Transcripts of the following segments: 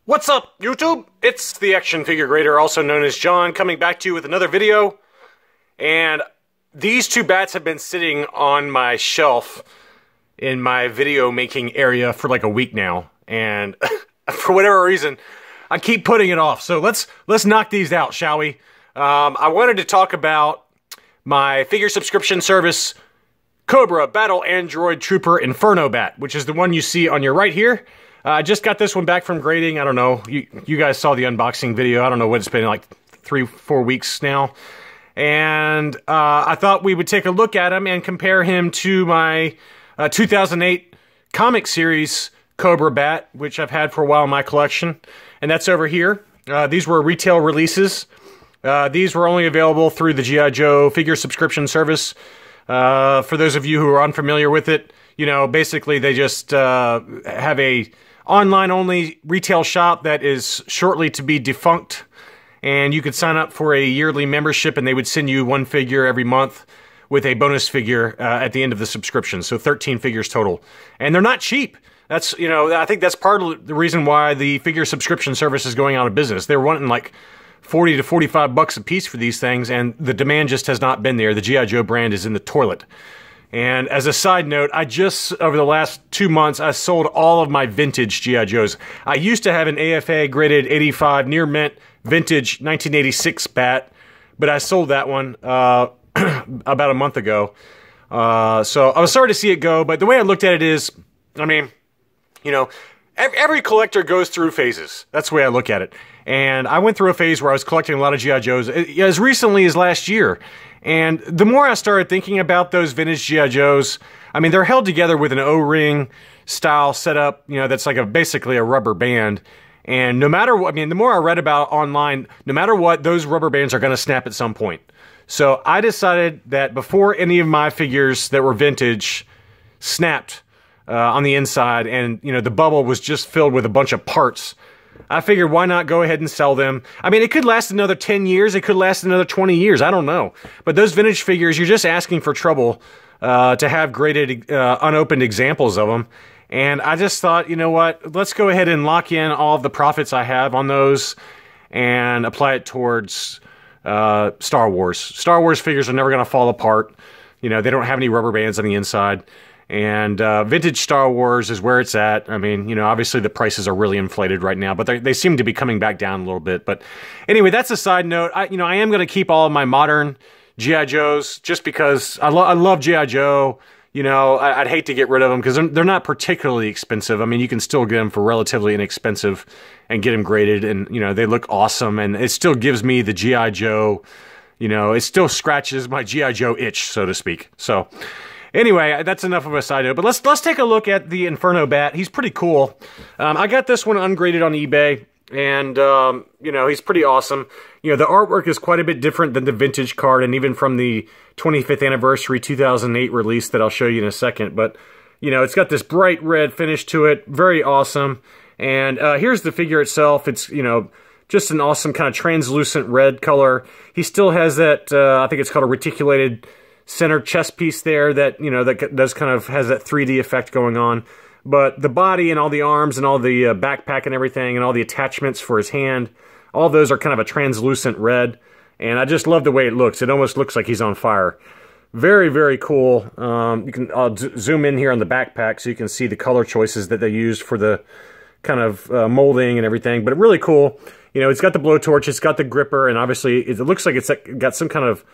What's up, YouTube? It's the action figure grader, also known as John, coming back to you with another video. And these two bats have been sitting on my shelf in my video making area for like a week now. And for whatever reason, I keep putting it off. So let's knock these out, shall we? I wanted to talk about my figure subscription service, Cobra Battle Android Trooper Inferno Bat, which is the one you see on your right here. I just got this one back from grading. I don't know. You guys saw the unboxing video. I don't know what it's been, like 3-4 weeks now. And I thought we would take a look at him and compare him to my 2008 comic series Cobra Bat, which I've had for a while in my collection. And that's over here. These were retail releases. These were only available through the G.I. Joe figure subscription service. For those of you who are unfamiliar with it, you know, basically they just have a online-only retail shop that is shortly to be defunct, and you could sign up for a yearly membership, and they would send you one figure every month with a bonus figure at the end of the subscription, so 13 figures total. And they're not cheap. That's, you know, I think that's part of the reason why the figure subscription service is going out of business. They're wanting like 40 to 45 bucks a piece for these things, and the demand just has not been there. The G.I. Joe brand is in the toilet. And as a side note, I just, over the last 2 months, I sold all of my vintage G.I. Joes. I used to have an AFA graded 85 near mint vintage 1986 bat, but I sold that one about a month ago. So I was sorry to see it go, but the way I looked at it is, I mean, you know, every collector goes through phases. That's the way I look at it. And I went through a phase where I was collecting a lot of G.I. Joes as recently as last year. And the more I started thinking about those vintage G.I. Joes, I mean, they're held together with an O-ring style setup, you know, that's like basically a rubber band. And no matter what, I mean, the more I read about online, no matter what, those rubber bands are going to snap at some point. So I decided that before any of my figures that were vintage snapped on the inside, and, you know, the bubble was just filled with a bunch of parts, I figured, why not go ahead and sell them? I mean, it could last another 10 years. It could last another 20 years. I don't know. But those vintage figures, you're just asking for trouble to have graded, unopened examples of them. And I just thought, you know what? Let's go ahead and lock in all of the profits I have on those and apply it towards Star Wars. Star Wars figures are never going to fall apart. You know, they don't have any rubber bands on the inside. And vintage Star Wars is where it's at. I mean, you know, obviously the prices are really inflated right now, but they seem to be coming back down a little bit. But anyway, that's a side note. I am going to keep all of my modern G.I. Joes just because I love G.I. Joe. You know, I'd hate to get rid of them because they're not particularly expensive. I mean, you can still get them for relatively inexpensive and get them graded, and, you know, they look awesome, and it still gives me the G.I. Joe, you know, it still scratches my G.I. Joe itch, so to speak. So anyway, that's enough of a side note, but let's take a look at the Inferno Bat. He's pretty cool. I got this one ungraded on eBay, and, you know, he's pretty awesome. You know, the artwork is quite a bit different than the vintage card, and even from the 25th anniversary 2008 release that I'll show you in a second. But, you know, it's got this bright red finish to it. Very awesome. And here's the figure itself. It's, you know, just an awesome kind of translucent red color. He still has that, I think it's called a reticulated center chest piece there that, you know, that does kind of has that 3D effect going on. But the body and all the arms and all the backpack and everything and all the attachments for his hand, all those are kind of a translucent red. And I just love the way it looks. It almost looks like he's on fire. Very, very cool. I'll zoom in here on the backpack so you can see the color choices that they used for the kind of molding and everything. But really cool. You know, it's got the blowtorch, it's got the gripper, and obviously it looks like it's got some kind of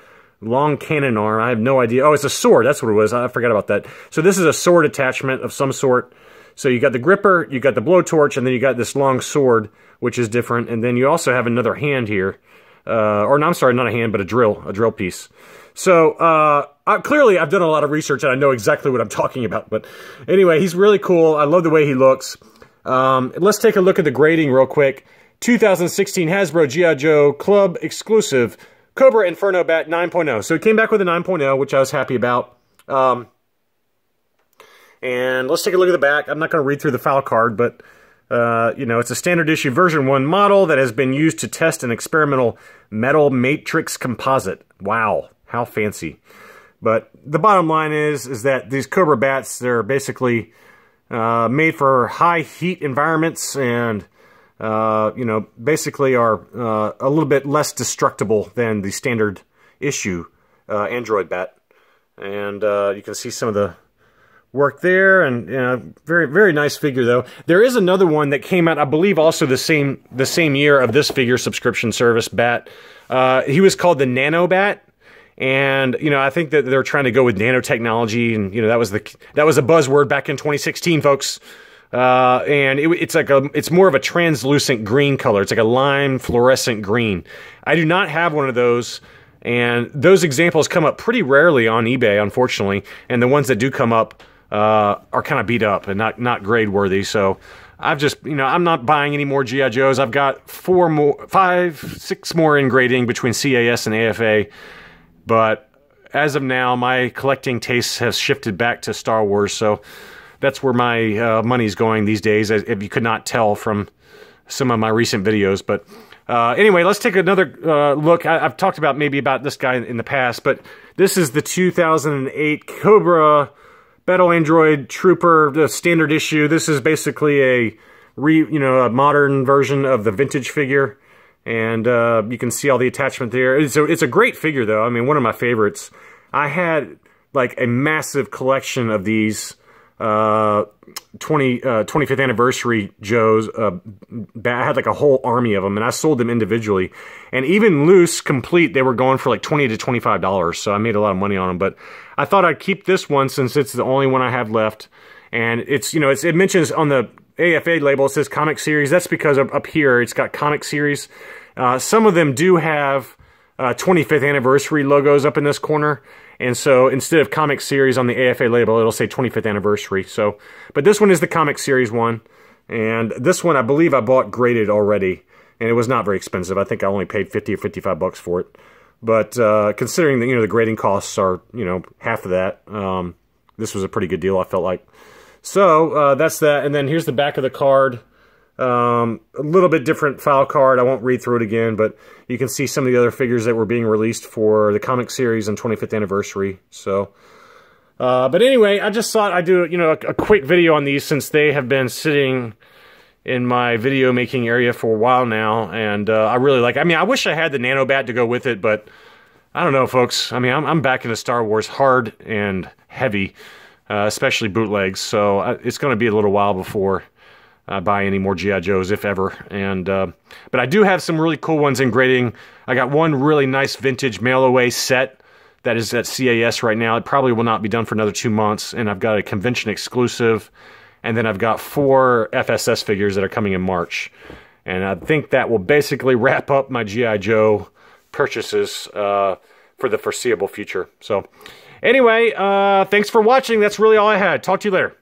long cannon arm. I have no idea. Oh, it's a sword. That's what it was. I forgot about that. So this is a sword attachment of some sort. So you got the gripper, you got the blowtorch, and then you got this long sword, which is different. And then you also have another hand here. Or no, I'm sorry, not a hand, but a drill piece. So clearly I've done a lot of research and I know exactly what I'm talking about. But anyway, he's really cool. I love the way he looks. Let's take a look at the grading real quick. 2016 Hasbro G.I. Joe Club exclusive Cobra Inferno Bat 9.0. So it came back with a 9.0, which I was happy about. And let's take a look at the back. I'm not going to read through the file card, but you know, it's a standard issue version 1 model that has been used to test an experimental metal matrix composite. Wow, how fancy. But the bottom line is that these Cobra Bats, they're basically made for high heat environments, and you know, basically are a little bit less destructible than the standard issue Android Bat. And you can see some of the work there, and you know, very, very nice figure though. There is another one that came out, I believe, also the same year of this figure subscription service Bat. He was called the Nano Bat, and you know, I think that they're trying to go with nanotechnology, and you know, that was a buzzword back in 2016, folks. And it's more of a translucent green color. It's like a lime fluorescent green. I do not have one of those. And those examples come up pretty rarely on eBay, unfortunately. And the ones that do come up are kind of beat up and not grade worthy. So I've just, you know, I'm not buying any more G.I. Joes. I've got 6 more in grading between CAS and AFA. But as of now, my collecting tastes have shifted back to Star Wars. So that's where my money's going these days, if you could not tell from some of my recent videos. But anyway, let's take another look. I've talked about this guy in the past, but this is the 2008 Cobra Battle Android Trooper, the standard issue. This is basically a modern version of the vintage figure, and you can see all the attachment there. It's a great figure, though. I mean, one of my favorites. I had like a massive collection of these 25th anniversary Joes. I had like a whole army of them, and I sold them individually. And even loose, complete, they were going for like $20 to $25. So I made a lot of money on them. But I thought I'd keep this one since it's the only one I have left. And it's, you know, it mentions on the AFA label, it says comic series. That's because up here it's got comic series. Some of them do have 25th anniversary logos up in this corner. And so instead of comic series on the AFA label, it'll say 25th anniversary. So, but this one is the comic series one. And this one, I believe I bought graded already. And it was not very expensive. I think I only paid 50 or 55 bucks for it. But considering that, you know, the grading costs are, you know, half of that, this was a pretty good deal, I felt like. So that's that. And then here's the back of the card. A little bit different file card. I won't read through it again, but you can see some of the other figures that were being released for the comic series and 25th anniversary. So, but anyway, I just thought I'd do, you know, a quick video on these since they have been sitting in my video making area for a while now, and I really like. I mean, I wish I had the Nano Bat to go with it, but I don't know, folks. I mean, I'm back into Star Wars hard and heavy, especially bootlegs. So it's going to be a little while before buy any more G.I. Joes, if ever. And but I do have some really cool ones in grading. I got one really nice vintage mail-away set that is at CAS right now. It probably will not be done for another 2 months. And I've got a convention exclusive. And then I've got 4 FSS figures that are coming in March. And I think that will basically wrap up my G.I. Joe purchases for the foreseeable future. So anyway, thanks for watching. That's really all I had. Talk to you later.